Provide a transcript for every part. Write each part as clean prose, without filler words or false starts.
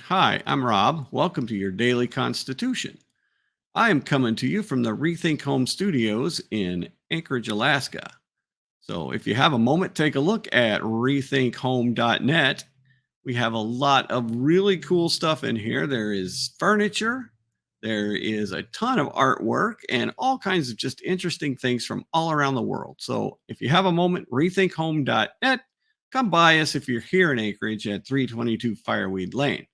Hi, I'm Rob. Welcome to your Daily Constitution. I am coming to you from the Rethink Home Studios in Anchorage, Alaska. So if you have a moment, take a look at rethinkhome.net. We have a lot of really cool stuff in here. There is furniture, there is a ton of artwork, and all kinds of just interesting things from all around the world. So if you have a moment, rethinkhome.net. Come by us if you're here in Anchorage at 322 Fireweed Lane.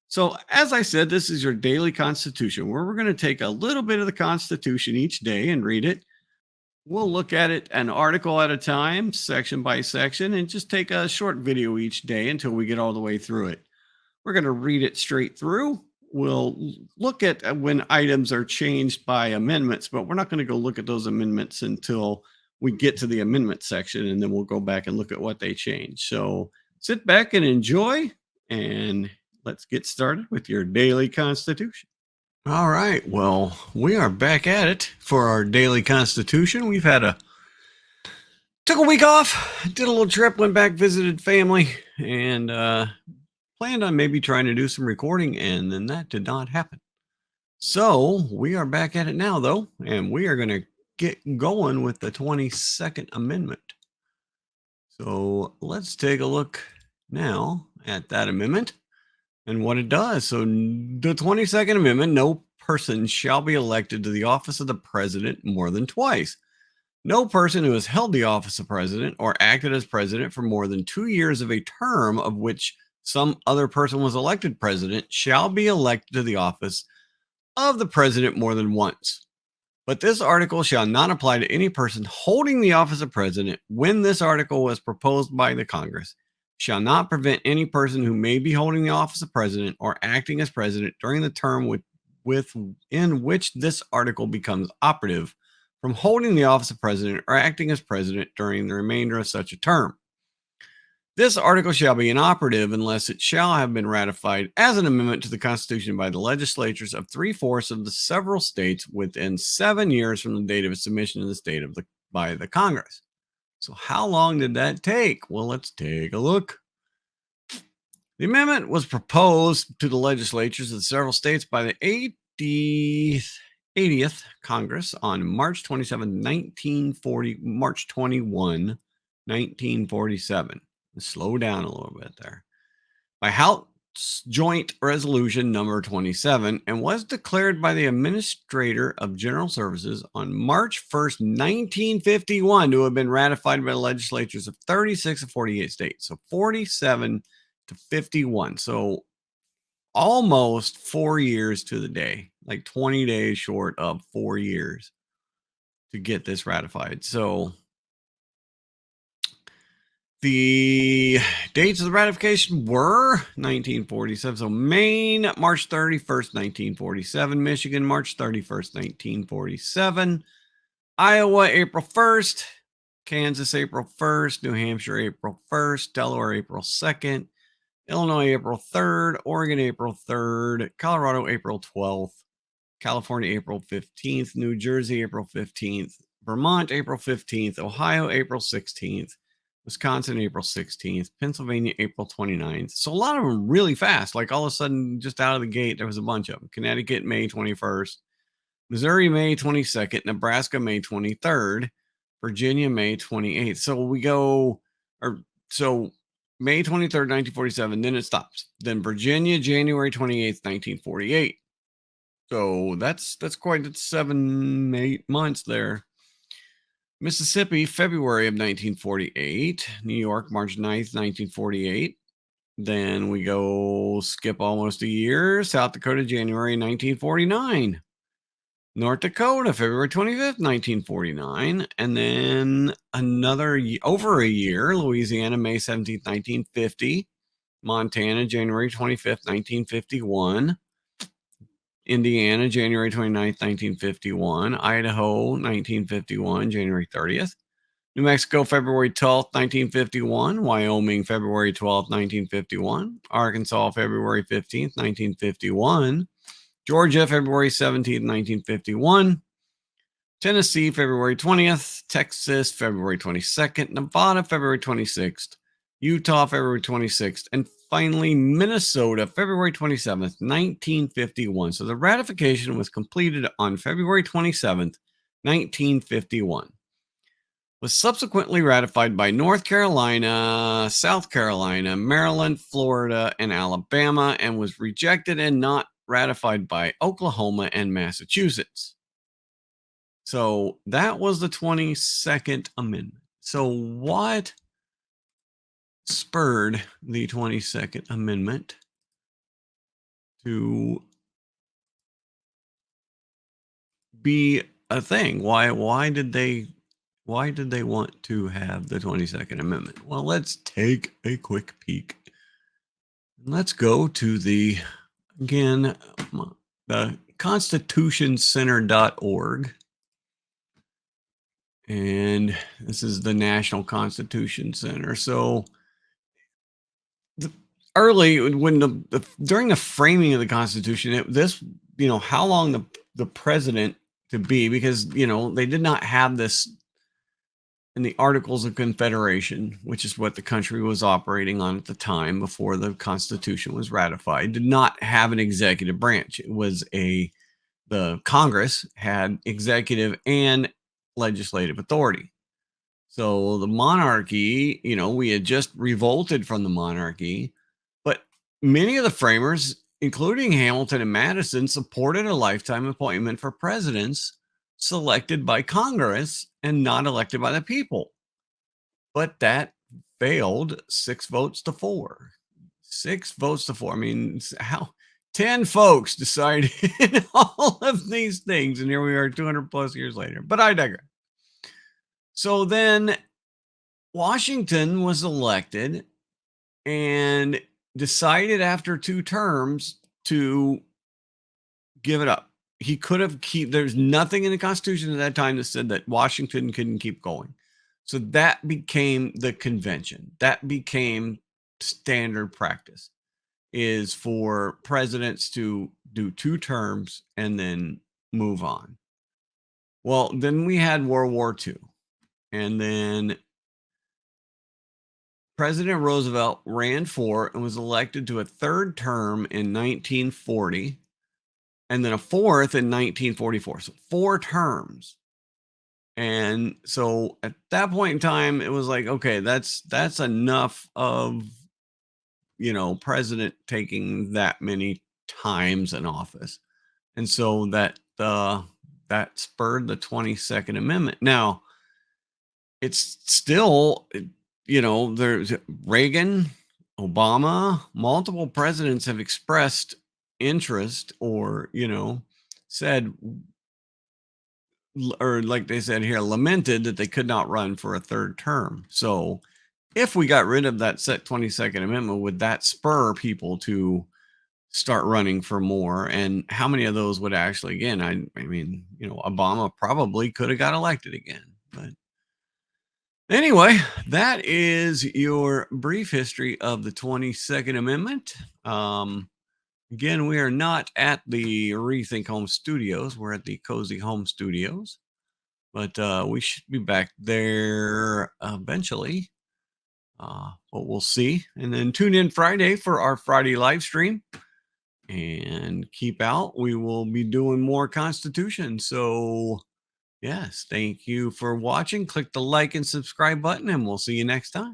So, as I said, this is your daily Constitution, where we're going to take a little bit of the Constitution each day and read it. We'll look at it an article at a time, section by section, and just take a short video each day until we get all the way through it. We're going to read it straight through. We'll look at when items are changed by amendments, but we're not going to go look at those amendments until we get to the amendment section, and then we'll go back and look at what they changed. So, sit back and enjoy, and let's get started with your daily Constitution. All right. Well, we are back at it for our daily Constitution. We've had took a week off, did a little trip, went back, visited family, and planned on maybe trying to do some recording, and then that did not happen. So we are back at it now, though, and we are going to get going with the 22nd Amendment. So let's take a look now at that amendment and what it does. So the 22nd Amendment, no person shall be elected to the office of the president more than twice. No person who has held the office of president or acted as president for more than 2 years of a term of which some other person was elected president shall be elected to the office of the president more than once. But this article shall not apply to any person holding the office of president when this article was proposed by the Congress. Shall not prevent any person who may be holding the office of president or acting as president during the term in which this article becomes operative from holding the office of president or acting as president during the remainder of such a term. This article shall be inoperative unless it shall have been ratified as an amendment to the Constitution by the legislatures of 3/4 of the several states within 7 years from the date of its submission to the state by the Congress. So how long did that take? Well, let's take a look. The amendment was proposed to the legislatures of the several states by the 80th Congress on March 21, 1947. Let's slow down a little bit there. By House Joint Resolution number 27, and was declared by the Administrator of General Services on March 1st, 1951 to have been ratified by the legislatures of 36 of 48 states. So 47 to 51. So almost 4 years to the day, like 20 days short of 4 years to get this ratified. So the dates of the ratification were 1947. So Maine, March 31st, 1947. Michigan, March 31st, 1947. Iowa, April 1st. Kansas, April 1st. New Hampshire, April 1st. Delaware, April 2nd. Illinois, April 3rd. Oregon, April 3rd. Colorado, April 12th. California, April 15th. New Jersey, April 15th. Vermont, April 15th. Ohio, April 16th. Wisconsin, April 16th, Pennsylvania, April 29th. So a lot of them really fast. Like all of a sudden, just out of the gate, there was a bunch of them. Connecticut, May 21st. Missouri, May 22nd. Nebraska, May 23rd. Virginia, May 28th. So we go, so May 23rd, 1947, then it stops. Then Virginia, January 28th, 1948. So that's quite 7, 8 months there. Mississippi, February of 1948. New York, March 9th, 1948. Then we go skip almost a year. South Dakota, January 1949. North Dakota, February 25th, 1949. And then over a year, Louisiana, May 17th, 1950. Montana, January 25th, 1951. Indiana, January 29th, 1951. Idaho, 1951, January 30th. New Mexico, February 12th, 1951. Wyoming, February 12th, 1951. Arkansas, February 15th, 1951. Georgia, February 17th, 1951. Tennessee, February 20th. Texas, February 22nd. Nevada, February 26th. Utah, February 26th. And finally, Minnesota, February 27th, 1951. So the ratification was completed on February 27th, 1951. Was subsequently ratified by North Carolina, South Carolina, Maryland, Florida, and Alabama, and was rejected and not ratified by Oklahoma and Massachusetts. So that was the 22nd Amendment. So what spurred the 22nd Amendment to be a thing? Why did they want to have the 22nd Amendment? Well, let's take a quick peek. Let's go to the constitutioncenter.org. And this is the National Constitution Center. So during the framing of the Constitution, how long the president to be, because, they did not have this in the Articles of Confederation, which is what the country was operating on at the time before the Constitution was ratified, did not have an executive branch. It was the Congress had executive and legislative authority. So the monarchy, we had just revolted from the monarchy, but many of the framers, including Hamilton and Madison, supported a lifetime appointment for presidents selected by Congress and not elected by the people. But that failed 6 votes to 4. 6 votes to 4. I mean, how 10 folks decided all of these things, and here we are 200 plus years later. But I digress. So then Washington was elected and decided after 2 terms to give it up. He could have there's nothing in the Constitution at that time that said that Washington couldn't keep going. So that became the convention. That became standard practice, is for presidents to do 2 terms and then move on. Well, then we had World War II. And then President Roosevelt ran for and was elected to a 3rd term in 1940, and then a 4th in 1944. So 4 terms. And so at that point in time, it was like, okay, that's enough of, president taking that many times in office. And so that spurred the 22nd Amendment. Now, it's still, there's Reagan, Obama, multiple presidents have expressed interest or, said, or like they said here, lamented that they could not run for a 3rd term. So if we got rid of that 22nd Amendment, would that spur people to start running for more? And how many of those would actually, again, I mean, Obama probably could have got elected again. But anyway, that is your brief history of the 22nd Amendment. Again, we are not at the Rethink Home Studios. We're at the Cozy Home Studios. But we should be back there eventually. But we'll see. And then tune in Friday for our Friday live stream. And keep out. We will be doing more Constitution. So, yes, thank you for watching. Click the like and subscribe button, and we'll see you next time.